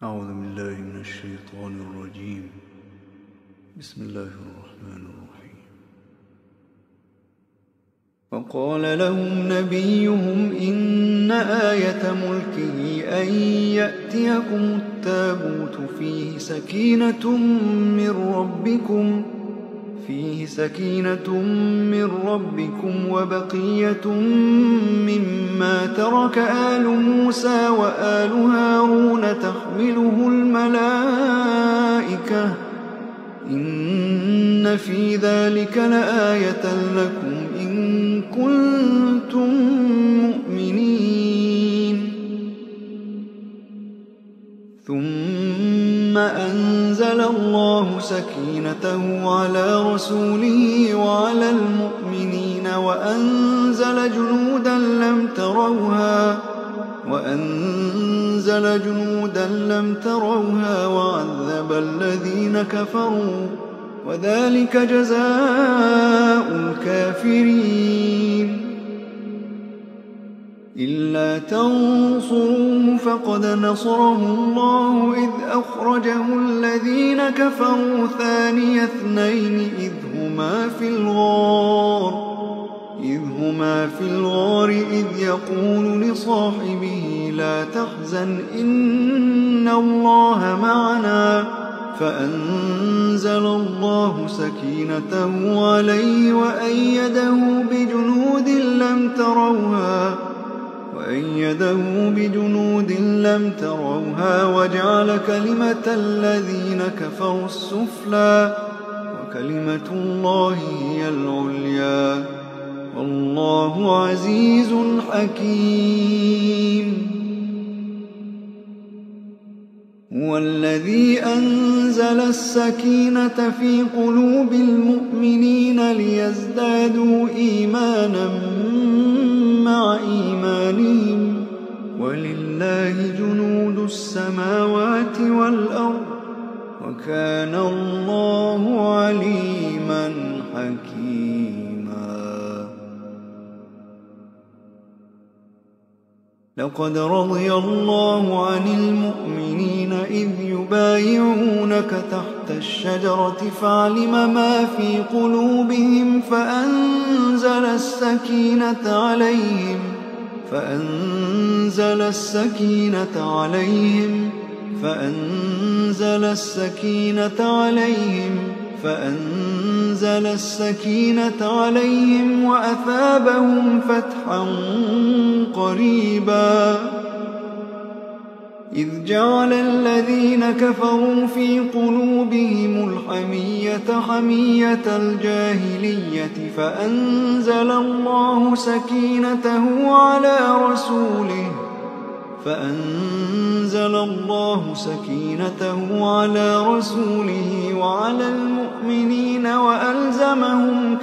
أعوذ بالله من الشيطان الرجيم. بسم الله الرحمن الرحيم. وقال لهم نبيهم إن آية ملكه أن يأتيكم التابوت فيه سكينة من ربكم وبقية مما ترك آل موسى وآل هارون تحمله الملائكة إن في ذلك لآية لكم إن كنتم مؤمنين. ثم أنزل الله سكينته على رسوله وعلى المؤمنين وأنزل جنودا لم تروها وعذب الذين كفروا وذلك جزاء الكافرين. إلا تنصروه فقد نصره الله إذ أخرجه الذين كفروا ثاني اثنين إذ هما في الغار إذ يقول لصاحبه لا تحزن إن الله معنا فأنزل الله سكينته عليه وأيده بجنود لم تروها وجعل كلمة الذين كفروا السفلى وكلمة الله هي العليا والله عزيز حكيم. هو الذي أنزل السكينة في قلوب المؤمنين ليزدادوا إيمانا مع إيمانهم ولله جنود السماوات والأرض وكان الله عليما حكيما. لقد رضي الله عن المؤمنين إذ يبايعونك تحت الشجرة فعلم ما في قلوبهم فأنزل السكينة عليهم وأثابهم فتحا قريبا. إذ جعل الذين كفروا في قلوبهم الحمية حمية الجاهلية فأنزل الله سكينته على رسوله وعلى المؤمنين وألزمهم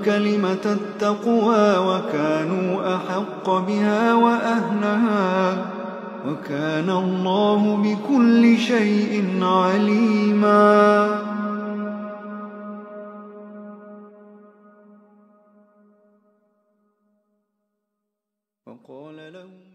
كلمة التقوى وكانوا أحق بها وأهلها وكان الله بكل شيء عليما. وقال لهم